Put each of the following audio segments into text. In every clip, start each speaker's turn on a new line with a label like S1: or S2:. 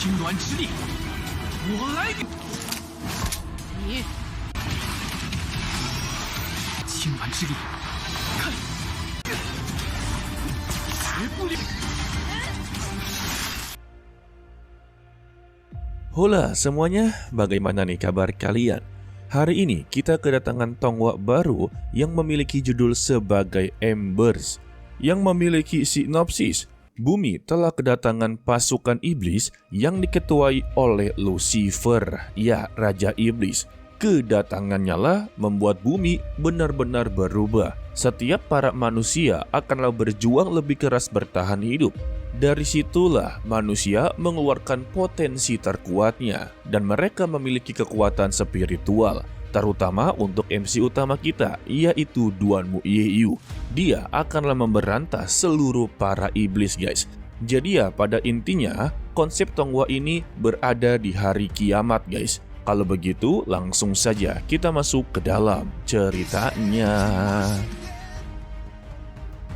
S1: 青鸾之力，我来给你青鸾之力，看，绝不留。
S2: Hola semuanya, bagaimana nih kabar kalian? Hari ini kita kedatangan tonggak baru yang memiliki judul sebagai Embers. Yang memiliki sinopsis, bumi telah kedatangan pasukan iblis yang diketuai oleh Lucifer, ya Raja Iblis. Kedatangannya lah membuat bumi benar-benar berubah. Setiap para manusia akanlah berjuang lebih keras bertahan hidup. Dari situlah manusia mengeluarkan potensi terkuatnya dan mereka memiliki kekuatan spiritual, terutama untuk MC utama kita, yaitu Duanmu Yeyu. Dia akanlah memberantas seluruh para iblis, guys. Jadi ya, pada intinya konsep Tonghua ini berada di hari kiamat, guys. Kalau begitu, langsung saja kita masuk ke dalam ceritanya.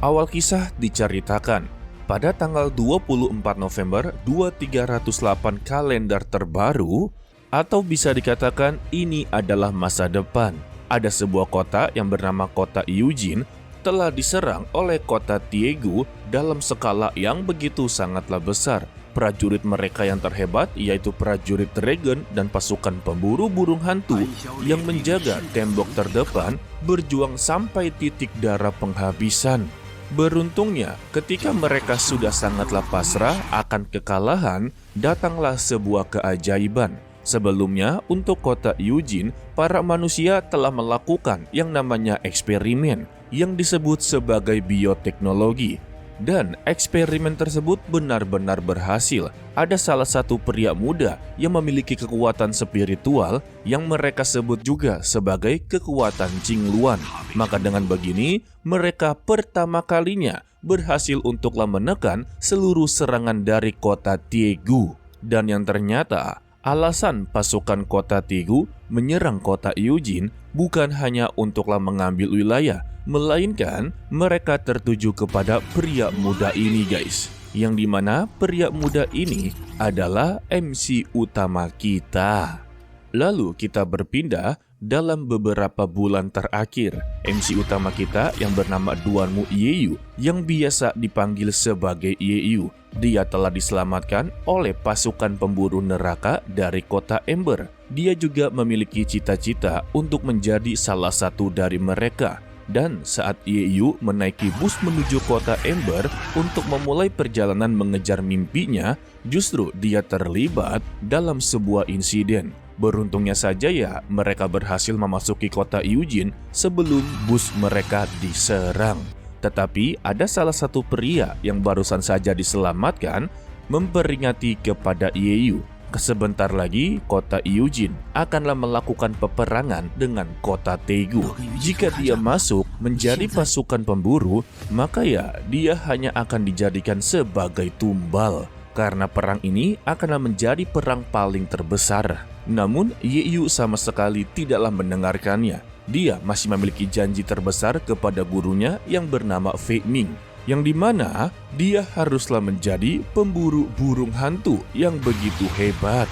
S2: Awal kisah diceritakan pada tanggal 24 November 2308 kalender terbaru, atau bisa dikatakan ini adalah masa depan. Ada sebuah kota yang bernama kota Eugene telah diserang oleh kota Tiegu dalam skala yang begitu sangatlah besar. Prajurit mereka yang terhebat yaitu prajurit dragon dan pasukan pemburu burung hantu yang menjaga tembok terdepan berjuang sampai titik darah penghabisan. Beruntungnya, ketika mereka sudah sangatlah pasrah akan kekalahan, datanglah sebuah keajaiban. Sebelumnya, untuk kota Eugene, para manusia telah melakukan yang namanya eksperimen yang disebut sebagai bioteknologi. Dan eksperimen tersebut benar-benar berhasil. Ada salah satu pria muda yang memiliki kekuatan spiritual yang mereka sebut juga sebagai kekuatan Qingluan. Maka dengan begini, mereka pertama kalinya berhasil untuklah menekan seluruh serangan dari kota Tiegu. Dan yang ternyata, alasan pasukan kota Tiegu menyerang kota Eugene bukan hanya untuklah mengambil wilayah, melainkan mereka tertuju kepada pria muda ini, guys. Yang dimana pria muda ini adalah MC utama kita. Lalu kita berpindah dalam beberapa bulan terakhir. MC utama kita yang bernama Duanmu Yeyu, yang biasa dipanggil sebagai Yeyu, dia telah diselamatkan oleh pasukan pemburu neraka dari kota Ember. Dia juga memiliki cita-cita untuk menjadi salah satu dari mereka. Dan saat Yeyu menaiki bus menuju kota Ember untuk memulai perjalanan mengejar mimpinya, justru dia terlibat dalam sebuah insiden. Beruntungnya saja ya, mereka berhasil memasuki kota Eugene sebelum bus mereka diserang. Tetapi ada salah satu pria yang barusan saja diselamatkan memperingati kepada Yeyu. Sebentar lagi, kota Eugene akanlah melakukan peperangan dengan kota Tiegu. Jika dia masuk menjadi pasukan pemburu, maka ya dia hanya akan dijadikan sebagai tumbal. Karena perang ini akanlah menjadi perang paling terbesar. Namun, Yeyu sama sekali tidaklah mendengarkannya. Dia masih memiliki janji terbesar kepada gurunya yang bernama Fei Ming, yang dimana dia haruslah menjadi pemburu burung hantu yang begitu hebat.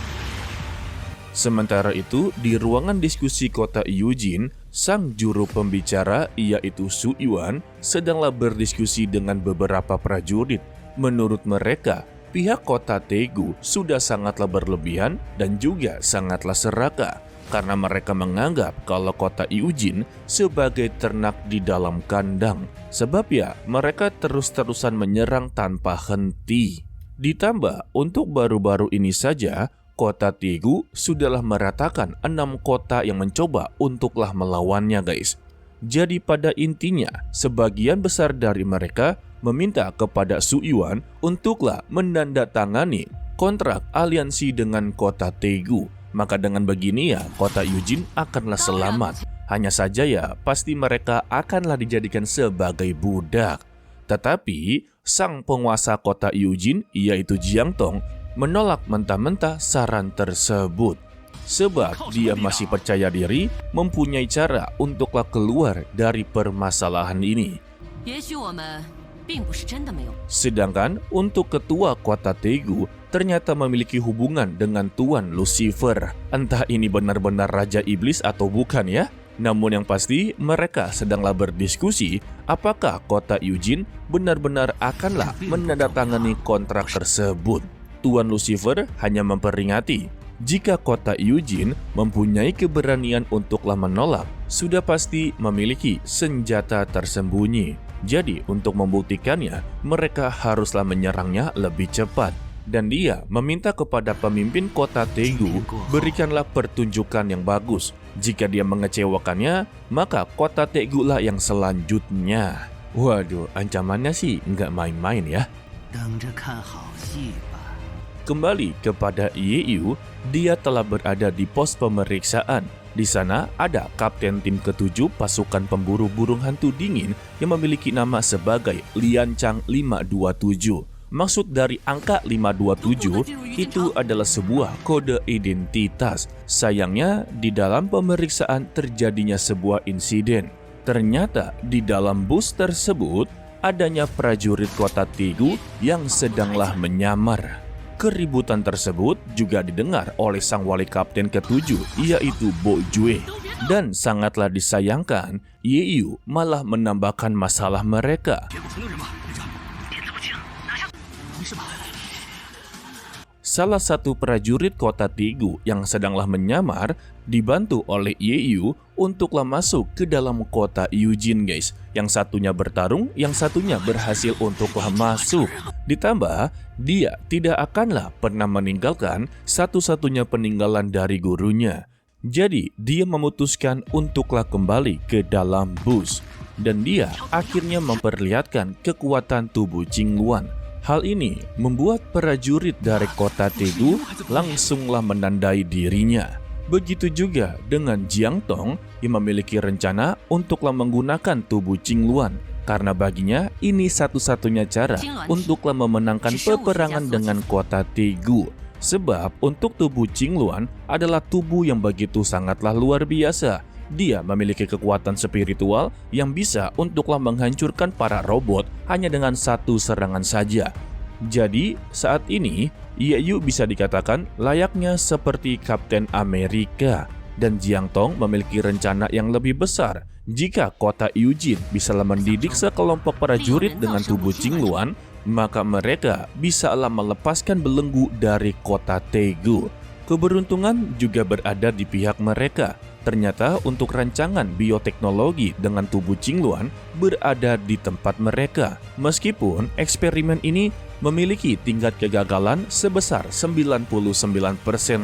S2: Sementara itu, di ruangan diskusi kota Eugene, sang juru pembicara yaitu Su Yuan sedanglah berdiskusi dengan beberapa prajurit. Menurut mereka, pihak kota Tiegu sudah sangatlah berlebihan dan juga sangatlah serakah. Karena mereka menganggap kalau kota Eugene sebagai ternak di dalam kandang. Sebab ya, mereka terus-terusan menyerang tanpa henti. Ditambah, untuk baru-baru ini saja, kota Tiegu sudahlah meratakan 6 kota yang mencoba untuklah melawannya, guys. Jadi pada intinya, sebagian besar dari mereka meminta kepada Su Yuan untuklah menandatangani kontrak aliansi dengan kota Tiegu. Maka dengan begini ya, kota Eugene akanlah selamat. Hanya saja ya, pasti mereka akanlah dijadikan sebagai budak. Tetapi, sang penguasa kota Eugene, yaitu Jiang Tong, menolak mentah-mentah saran tersebut. Sebab dia masih percaya diri mempunyai cara untuklah keluar dari permasalahan ini.
S1: 并不是真的没有。
S2: Sedangkan untuk ketua kota Tegu ternyata memiliki hubungan dengan Tuan Lucifer. Entah ini benar-benar Raja Iblis atau bukan ya. Namun yang pasti mereka sedanglah berdiskusi apakah kota Eugene benar-benar akanlah menandatangani kontrak tersebut. Tuan Lucifer hanya memperingati jika kota Eugene mempunyai keberanian untuklah menolak, sudah pasti memiliki senjata tersembunyi. Jadi untuk membuktikannya, mereka haruslah menyerangnya lebih cepat. Dan dia meminta kepada pemimpin kota Tegu, berikanlah pertunjukan yang bagus. Jika dia mengecewakannya, maka kota Tegu lah yang selanjutnya. Waduh, ancamannya sih nggak main-main ya.
S3: 等着看好戏吧。
S2: Kembali kepada Yeyu, dia telah berada di pos pemeriksaan. Di sana ada kapten tim ke-7 pasukan pemburu burung hantu dingin yang memiliki nama sebagai Lian Chang 527. Maksud dari angka 527 itu adalah sebuah kode identitas. Sayangnya di dalam pemeriksaan terjadinya sebuah insiden. Ternyata di dalam bus tersebut adanya prajurit kota Tegu yang sedanglah menyamar. Keributan tersebut juga didengar oleh sang wali kapten ke-7, yaitu Bo Jue. Dan sangatlah disayangkan, Yeyu malah menambahkan masalah mereka. Salah satu prajurit kota Tegu yang sedanglah menyamar dibantu oleh Yeyu untuklah masuk ke dalam kota Eugene guys. Yang satunya bertarung, yang satunya berhasil untuklah masuk. Ditambah, dia tidak akanlah pernah meninggalkan satu-satunya peninggalan dari gurunya. Jadi, dia memutuskan untuklah kembali ke dalam bus. Dan dia akhirnya memperlihatkan kekuatan tubuh Qingluan. Hal ini membuat prajurit dari kota Tegu langsunglah menandai dirinya. Begitu juga dengan Jiang Tong yang memiliki rencana untuklah menggunakan tubuh Qingluan. Karena baginya ini satu-satunya cara untuklah memenangkan peperangan dengan kota Tegu. Sebab untuk tubuh Qingluan adalah tubuh yang begitu sangatlah luar biasa. Dia memiliki kekuatan spiritual yang bisa untuklah menghancurkan para robot hanya dengan satu serangan saja. Jadi saat ini Yeyu bisa dikatakan layaknya seperti Kapten Amerika. Dan Jiang Tong memiliki rencana yang lebih besar. Jika kota Eugene bisa mendidik sekelompok prajurit dengan tubuh Qingluan, maka mereka bisalah melepaskan belenggu dari kota Tegu. Keberuntungan juga berada di pihak mereka. Ternyata untuk rancangan bioteknologi dengan tubuh Qingluan berada di tempat mereka. Meskipun eksperimen ini memiliki tingkat kegagalan sebesar 99%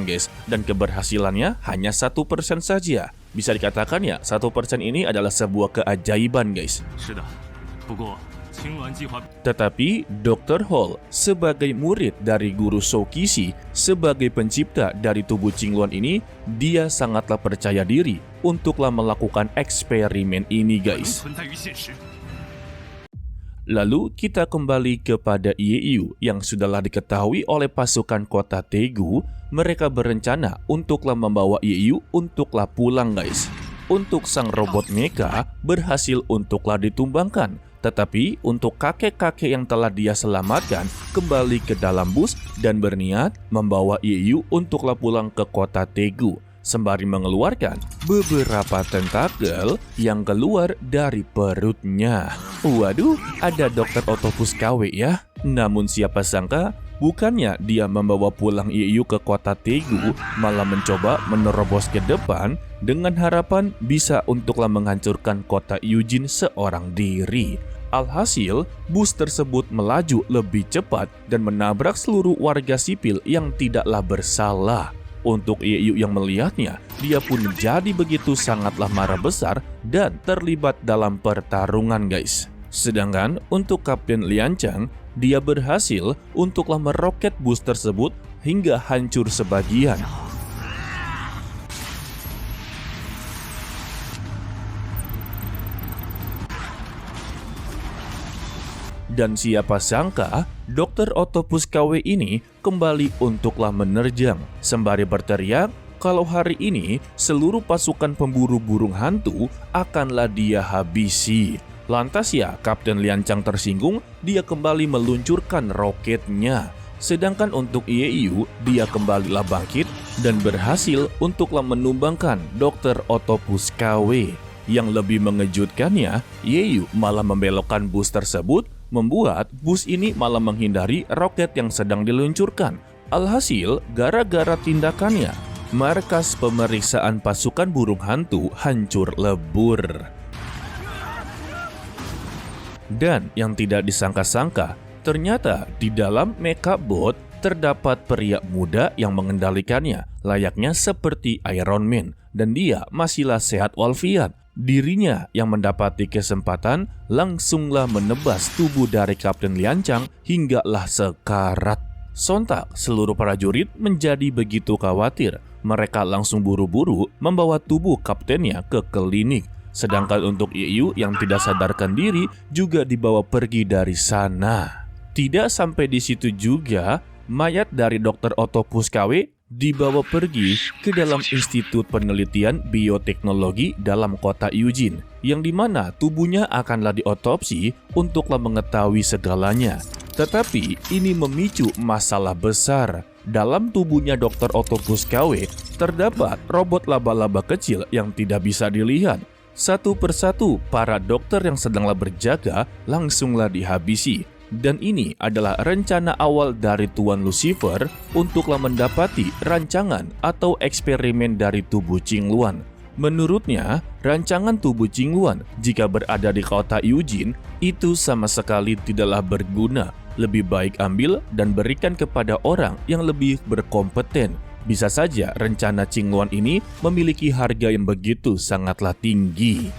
S2: guys. Dan keberhasilannya hanya 1% saja. Bisa dikatakan ya 1% ini adalah sebuah keajaiban guys. Tetapi Dr. Hall sebagai murid dari guru Soukishi, sebagai pencipta dari tubuh Qingluan ini, dia sangatlah percaya diri untuklah melakukan eksperimen ini guys. Lalu kita kembali kepada Yeyu yang sudahlah diketahui oleh pasukan kota Tegu. Mereka berencana untuklah membawa Yeyu untuklah pulang guys. Untuk sang robot mecha berhasil untuklah ditumbangkan. Tetapi untuk kakek-kakek yang telah dia selamatkan kembali ke dalam bus dan berniat membawa Yeyu untuklah pulang ke kota Tegu. Sembari mengeluarkan beberapa tentakel yang keluar dari perutnya. Waduh, ada Dr. Octopus KW ya. Namun siapa sangka bukannya dia membawa pulang Yeyu ke kota Tegu, malah mencoba menerobos ke depan dengan harapan bisa untuklah menghancurkan kota Eugene seorang diri. Alhasil, bus tersebut melaju lebih cepat dan menabrak seluruh warga sipil yang tidaklah bersalah. Untuk Yeyu yang melihatnya, dia pun jadi begitu sangatlah marah besar dan terlibat dalam pertarungan guys. Sedangkan untuk Kapten Lian Chang, dia berhasil untuklah meroket bus tersebut hingga hancur sebagian. Dan siapa sangka, Dr. Octopus KW ini kembali untuklah menerjang. Sembari berteriak, kalau hari ini seluruh pasukan pemburu burung hantu akanlah dia habisi. Lantas ya, Kapten Lianchang tersinggung, dia kembali meluncurkan roketnya. Sedangkan untuk Yeyu, dia kembalilah bangkit dan berhasil untuklah menumbangkan Dr. Octopus KW. Yang lebih mengejutkannya, Yeyu malah membelokkan bus tersebut, membuat bus ini malah menghindari roket yang sedang diluncurkan. Alhasil, gara-gara tindakannya, markas pemeriksaan pasukan burung hantu hancur lebur. Dan yang tidak disangka-sangka, ternyata di dalam mecha bot terdapat pria muda yang mengendalikannya, layaknya seperti Iron Man, dan dia masihlah sehat walafiat. Dirinya yang mendapati kesempatan langsunglah menebas tubuh dari Kapten Lianchang hinggalah sekarat. Sontak seluruh prajurit menjadi begitu khawatir. Mereka langsung buru-buru membawa tubuh kaptennya ke klinik. Sedangkan untuk Yeyu yang tidak sadarkan diri juga dibawa pergi dari sana. Tidak sampai di situ juga, mayat dari Dr. Octopus KW dibawa pergi ke dalam Institut Penelitian Bioteknologi dalam kota Eugene, yang dimana tubuhnya akanlah diotopsi untuklah mengetahui segalanya. Tetapi ini memicu masalah besar. Dalam tubuhnya Dr. Octopus KW terdapat robot laba-laba kecil yang tidak bisa dilihat. Satu persatu para dokter yang sedanglah berjaga langsunglah dihabisi. Dan ini adalah rencana awal dari Tuan Lucifer untuklah mendapati rancangan atau eksperimen dari tubuh Qingluan. Menurutnya, rancangan tubuh Qingluan jika berada di kota Eugene itu sama sekali tidaklah berguna. Lebih baik ambil dan berikan kepada orang yang lebih berkompeten. Bisa saja rencana Qingluan ini memiliki harga yang begitu sangatlah tinggi.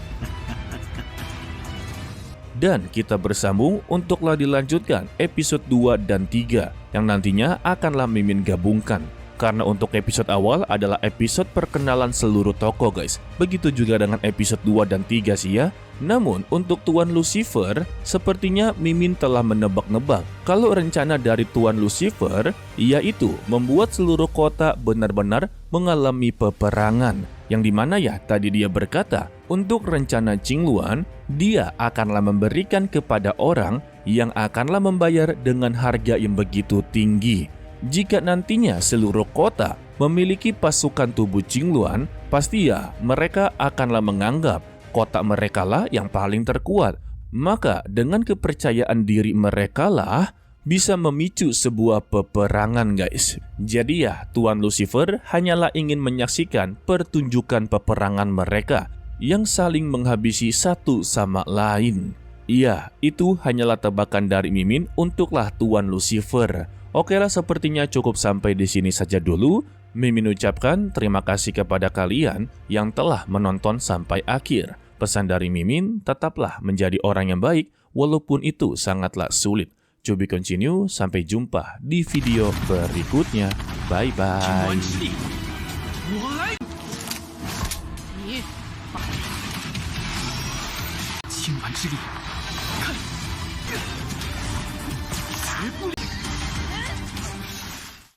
S2: Dan kita bersambung untuklah dilanjutkan episode 2 dan 3 yang nantinya akanlah Mimin gabungkan. Karena untuk episode awal adalah episode perkenalan seluruh tokoh guys. Begitu juga dengan episode 2 dan 3 sih ya. Namun untuk Tuan Lucifer, sepertinya Mimin telah menebak-nebak kalau rencana dari Tuan Lucifer yaitu membuat seluruh kota benar-benar mengalami peperangan. Yang dimana ya tadi dia berkata untuk rencana Qingluan dia akanlah memberikan kepada orang yang akanlah membayar dengan harga yang begitu tinggi. Jika nantinya seluruh kota memiliki pasukan tubuh Qingluan, pasti ya mereka akanlah menganggap kota mereka lah yang paling terkuat. Maka dengan kepercayaan diri mereka lah bisa memicu sebuah peperangan guys. Jadi ya Tuan Lucifer hanyalah ingin menyaksikan pertunjukan peperangan mereka yang saling menghabisi satu sama lain. Iya, itu hanyalah tebakan dari Mimin untuklah Tuan Lucifer. Oke lah, sepertinya cukup sampai di sini saja dulu. Mimin ucapkan terima kasih kepada kalian yang telah menonton sampai akhir. Pesan dari Mimin, tetaplah menjadi orang yang baik walaupun itu sangatlah sulit. To be continue, sampai jumpa di video berikutnya. Bye-bye.
S1: 我来，你
S3: 青丸之力，
S1: 绝不了。